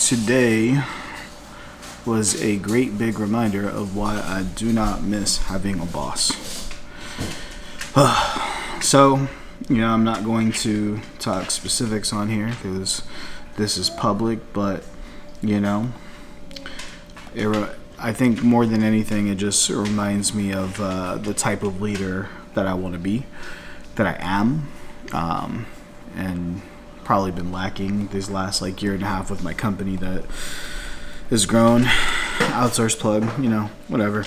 Today was a great big reminder of why I do not miss having a boss. So, I'm not going to talk specifics on here because this is public, but, I think more than anything, it just reminds me of the type of leader that I want to be, that I am, and probably been lacking this last year and a half with my company that has grown. Outsource plug, whatever.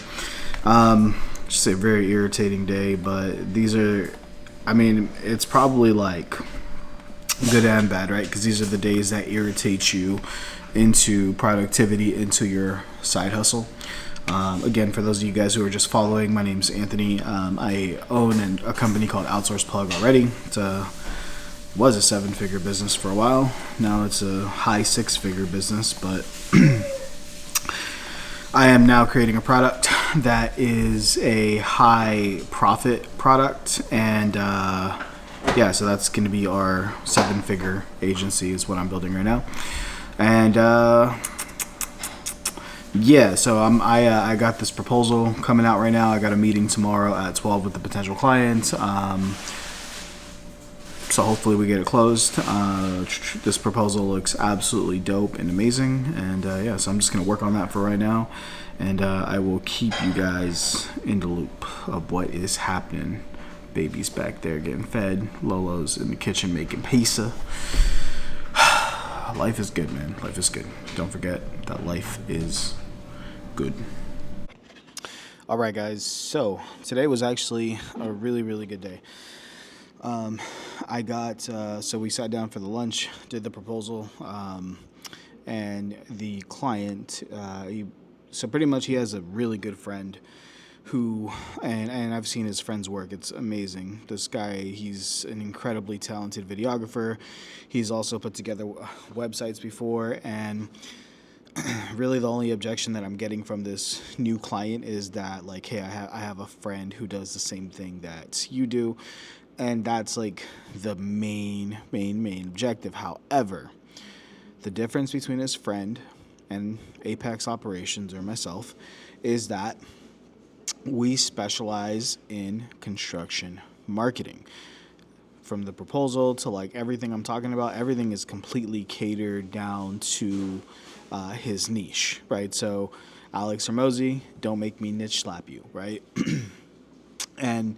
Just a very irritating day, but these are, it's probably good and bad, right? Because these are the days that irritate you into productivity, into your side hustle. Again, for those of you guys who are just following, my name's Anthony. I own a company called Outsource Plug already. Was a 7-figure business for a while. Now it's a high 6-figure business, but I am now creating a product that is a high profit product, and so that's going to be our 7-figure agency is what I'm building right now. And so I got this proposal coming out right now. I got a meeting tomorrow at 12 with the potential client. So hopefully we get it closed. This proposal looks absolutely dope and amazing. And so I'm just going to work on that for right now. And I will keep you guys in the loop of what is happening. Baby's back there getting fed. Lolo's in the kitchen making pizza. Life is good, man. Life is good. Don't forget that life is good. All right, guys. So today was actually a really, really good day. So we sat down for the lunch, did the proposal, and the client, so pretty much he has a really good friend who, and I've seen his friend's work. It's amazing. This guy, he's an incredibly talented videographer. He's also put together websites before, and really the only objection that I'm getting from this new client is that, hey, I have a friend who does the same thing that you do. And that's the main objective. However, the difference between his friend and Apex Operations or myself is that we specialize in construction marketing. From the proposal to everything I'm talking about, everything is completely catered down to his niche, right? So Alex Hermosi, don't make me niche slap you, right? And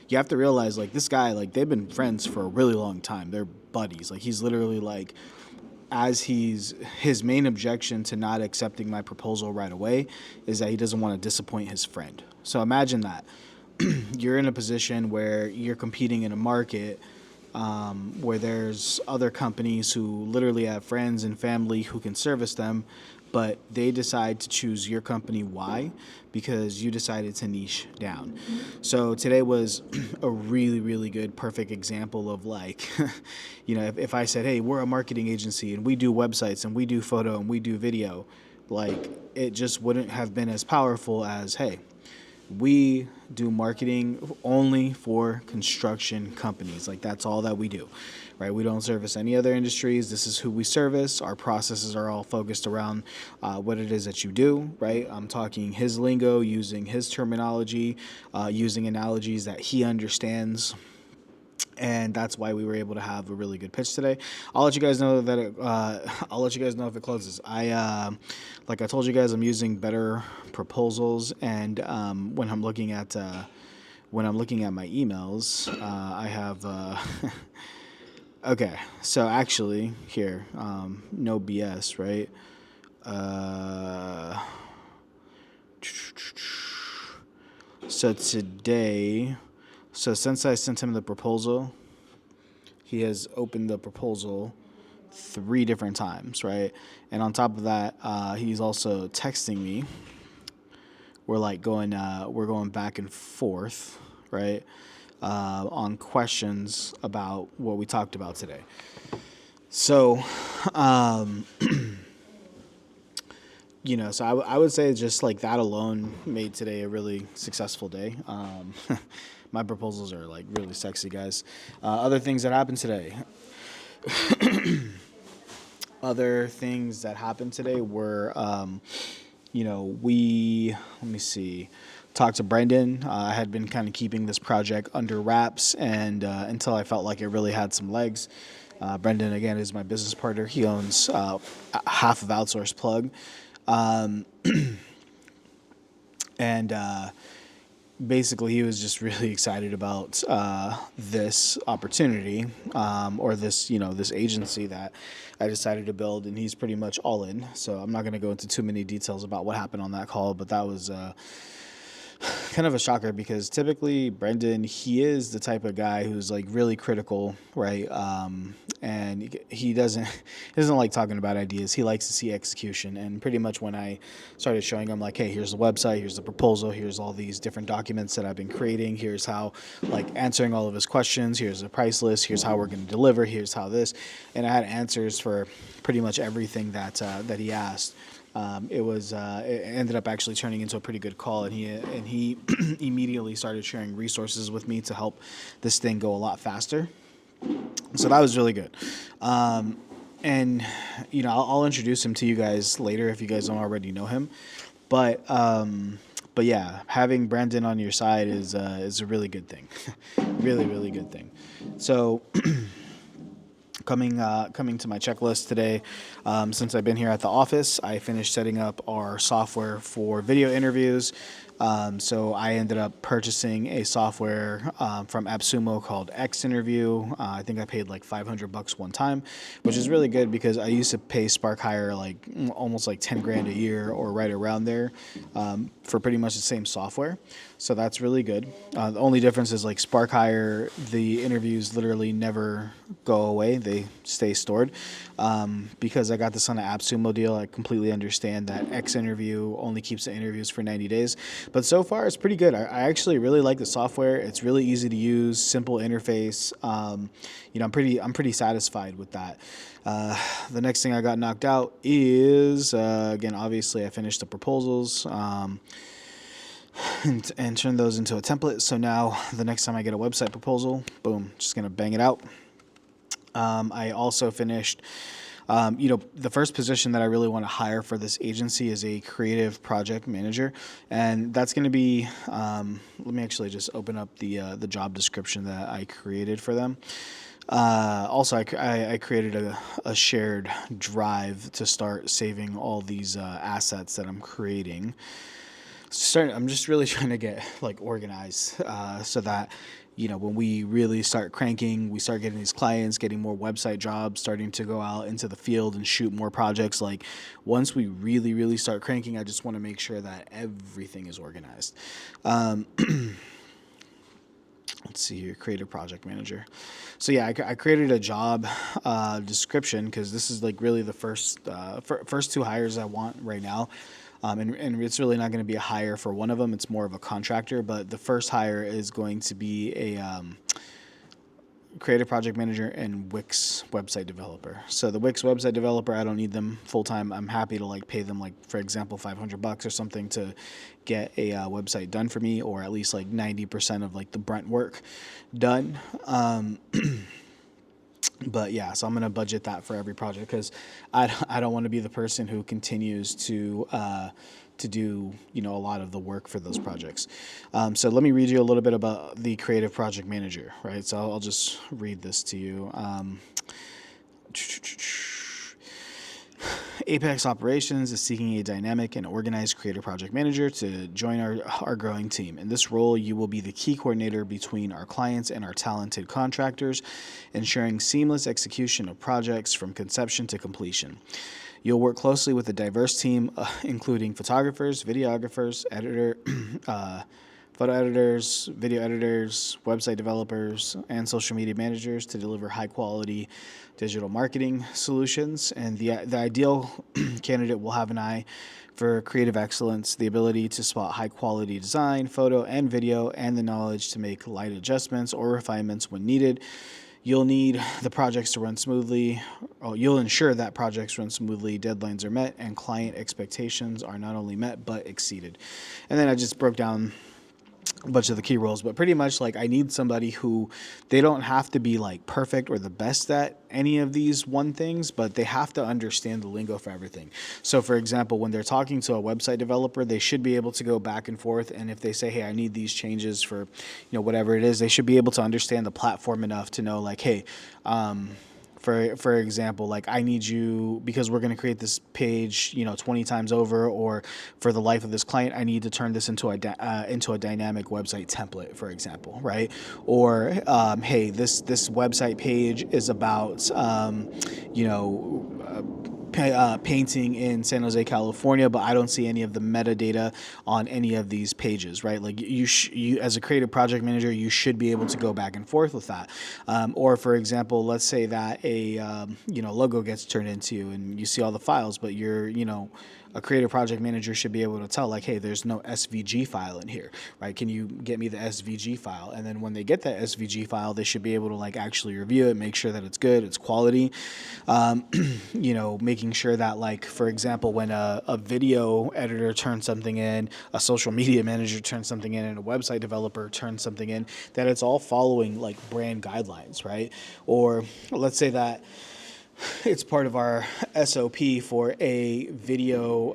you have to realize, this guy, they've been friends for a really long time. They're buddies. He's literally, his main objection to not accepting my proposal right away is that he doesn't want to disappoint his friend. So imagine that. You're in a position where you're competing in a market where there's other companies who literally have friends and family who can service them, but they decide to choose your company. Why? Because you decided to niche down. So today was a really, really good, perfect example of if I said, hey, we're a marketing agency and we do websites and we do photo and we do video, it just wouldn't have been as powerful as, hey, we do marketing only for construction companies. That's all that we do, right? We don't service any other industries. This is who we service. Our processes are all focused around what it is that you do, right? I'm talking his lingo, using his terminology, using analogies that he understands. And that's why we were able to have a really good pitch today. I'll let you guys know that I'll let you guys know if it closes. Like I told you guys, I'm using better proposals, and when I'm looking at my emails, I have okay. So actually, here, no BS, right? So today. So since I sent him the proposal, he has opened the proposal 3 different times, right? And on top of that, he's also texting me. We're going back and forth, right? On questions about what we talked about today. So, so I would say just that alone made today a really successful day. My proposals are really sexy, guys. Other things that happened today. other things that happened today were, let me see, talked to Brendan. I had been kind of keeping this project under wraps, and until I felt like it really had some legs. Brendan, again, is my business partner. He owns half of Outsource Plug. And basically, he was just really excited about this opportunity, or this agency that I decided to build, and he's pretty much all in. So I'm not going to go into too many details about what happened on that call, but that was kind of a shocker, because typically Brendan, he is the type of guy who's like really critical, right? And he doesn't like talking about ideas. He likes to see execution. And pretty much when I started showing him, like, hey, here's the website, here's the proposal, here's all these different documents that I've been creating, here's how, like, answering all of his questions, here's the price list, here's how we're going to deliver, here's how this, and I had answers for pretty much everything that he asked. It ended up actually turning into a pretty good call, and he immediately started sharing resources with me to help this thing go a lot faster. So that was really good. And I'll introduce him to you guys later if you guys don't already know him. But yeah, having Brandon on your side is a really good thing, really, really good thing. So. Coming to my checklist today, since I've been here at the office, I finished setting up our software for video interviews. So I ended up purchasing a software from AppSumo called X Interview. I think I paid like $500 one time, which is really good because I used to pay Spark Hire like almost like 10 grand a year or right around there for pretty much the same software. So that's really good. The only difference is like Spark Hire, the interviews literally never go away. They stay stored. Because I got this on an AppSumo deal, I completely understand that X Interview only keeps the interviews for 90 days. But so far, it's pretty good. I actually really like the software. It's really easy to use, simple interface. I'm pretty satisfied with that. The next thing I got knocked out is, again, obviously I finished the proposals. And turn those into a template. So now the next time I get a website proposal, boom, just going to bang it out. I also finished, the first position that I really want to hire for this agency is a creative project manager. And that's going to be, let me actually just open up the job description that I created for them. Also, I created a shared drive to start saving all these assets that I'm creating. I'm just really trying to get like organized so that when we really start cranking, we start getting these clients, getting more website jobs, starting to go out into the field and shoot more projects. Like once we really, really start cranking, I just want to make sure that everything is organized. Let's see here, creative project manager. So yeah, I created a job description because this is like really the first two hires I want right now. And it's really not going to be a hire for one of them. It's more of a contractor. But the first hire is going to be a creative project manager and Wix website developer. So the Wix website developer, I don't need them full time. I'm happy to like pay them like, for example, $500 or something to get a website done for me, or at least like 90% of like the brunt work done. But yeah, so I'm going to budget that for every project because I don't want to be the person who continues to do, a lot of the work for those projects. So let me read you a little bit about the creative project manager, right? So I'll just read this to you. Apex Operations is seeking a dynamic and organized creative project manager to join our growing team. In this role, you will be the key coordinator between our clients and our talented contractors, ensuring seamless execution of projects from conception to completion. You'll work closely with a diverse team, including photographers, videographers, photo editors, video editors, website developers, and social media managers to deliver high-quality digital marketing solutions. And the ideal candidate will have an eye for creative excellence, the ability to spot high-quality design, photo, and video, and the knowledge to make light adjustments or refinements when needed. You'll need the projects to run smoothly. You'll ensure that projects run smoothly, deadlines are met, and client expectations are not only met but exceeded. And then I just broke down a bunch of the key roles, but pretty much like I need somebody who they don't have to be like perfect or the best at any of these one things, but they have to understand the lingo for everything. So for example, when they're talking to a website developer, they should be able to go back and forth. And if they say, hey, I need these changes for, whatever it is, they should be able to understand the platform enough to know like, hey, for example, like I need you because we're going to create this page, 20 times over, or for the life of this client, I need to turn this into a dynamic website template, for example, right? Or hey, this website page is about you know painting in San Jose, California, but I don't see any of the metadata on any of these pages, right? Like you as a creative project manager, you should be able to go back and forth with that. Or for example, let's say that a logo gets turned into and you see all the files, but you're a creative project manager should be able to tell like, hey, there's no SVG file in here, right? Can you get me the SVG file? And then when they get that SVG file, they should be able to like actually review it, make sure that it's good, it's quality. Making sure that like, for example, when a video editor turns something in, a social media manager turns something in, and a website developer turns something in, that it's all following like brand guidelines, right? Or let's say that it's part of our SOP for a video,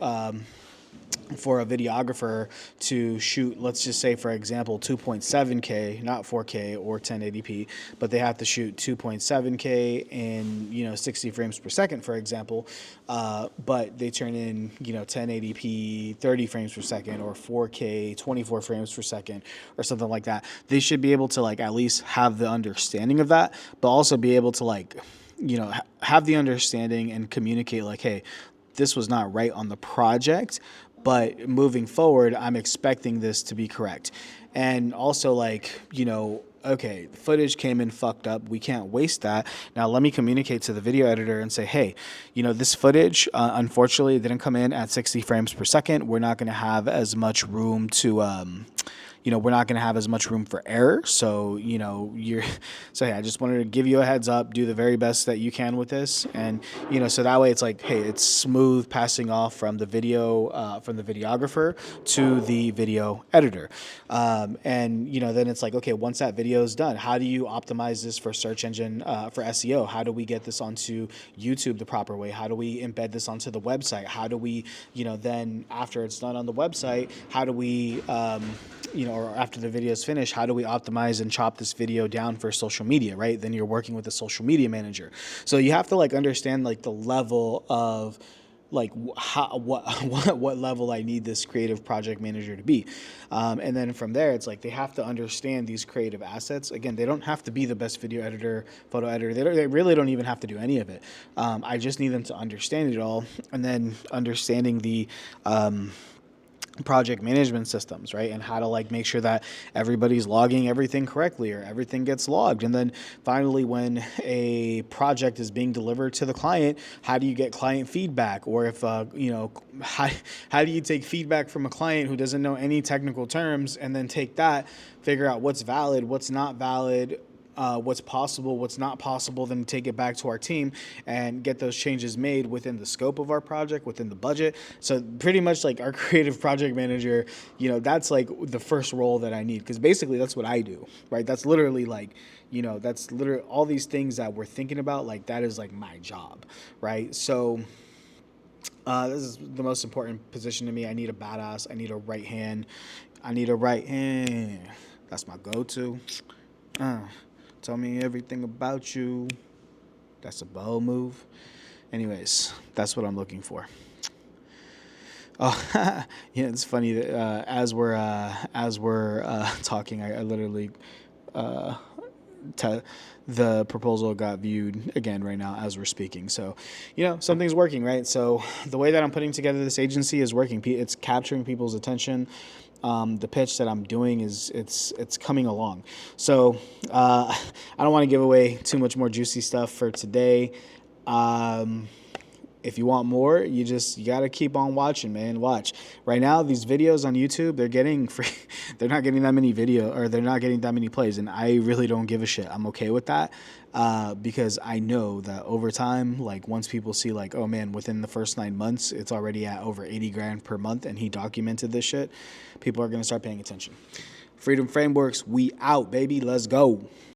for a videographer to shoot, let's just say, for example, 2.7K, not 4K or 1080p, but they have to shoot 2.7K in, 60 frames per second, for example, but they turn in, 1080p, 30 frames per second, or 4K, 24 frames per second, or something like that. They should be able to, like, at least have the understanding of that, but also be able to, like, have the understanding and communicate like, hey, this was not right on the project, but moving forward, I'm expecting this to be correct. And also like, okay, the footage came in fucked up. We can't waste that. Now let me communicate to the video editor and say, hey, this footage, unfortunately, didn't come in at 60 frames per second. We're not going to have as much room to, we're not going to have as much room for error. So, hey, I just wanted to give you a heads up, do the very best that you can with this. And, so that way it's like, hey, it's smooth passing off from the videographer to the video editor. And, then it's like, okay, once that video is done, how do you optimize this for search engine, for SEO? How do we get this onto YouTube the proper way? How do we embed this onto the website? How do we, then after it's done on the website, how do we, or after the video is finished, how do we optimize and chop this video down for social media, right? Then you're working with a social media manager. So you have to like understand like the level of like what level I need this creative project manager to be. And then from there, it's like they have to understand these creative assets. Again, they don't have to be the best video editor, photo editor. They really don't even have to do any of it. I just need them to understand it all. And then understanding the project management systems, right? And how to like make sure that everybody's logging everything correctly or everything gets logged. And then finally, when a project is being delivered to the client, how do you get client feedback? Or if, how do you take feedback from a client who doesn't know any technical terms and then take that, figure out what's valid, what's not valid, what's possible, what's not possible, then take it back to our team and get those changes made within the scope of our project, within the budget. So pretty much like our creative project manager, that's like the first role that I need, because basically that's what I do, right? That's literally like, that's literally all these things that we're thinking about, like that is like my job, right? So this is the most important position to me. I need a badass. I need a right hand. That's my go-to. Tell me everything about you. That's a bold move. Anyways, that's what I'm looking for. Oh, yeah, it's funny that as we're talking, I literally the proposal got viewed again right now as we're speaking. So, something's working, right? So the way that I'm putting together this agency is working. It's capturing people's attention. The pitch that I'm doing it's coming along. So I don't want to give away too much more juicy stuff for today. If you want more, you got to keep on watching, man. Watch. Right now, these videos on YouTube, they're getting free. They're not getting that many they're not getting that many plays, and I really don't give a shit. I'm okay with that because I know that over time, like once people see like, oh man, within the first 9 months, it's already at over 80 grand per month, and he documented this shit, people are going to start paying attention. Freedom Frameworks, we out, baby. Let's go.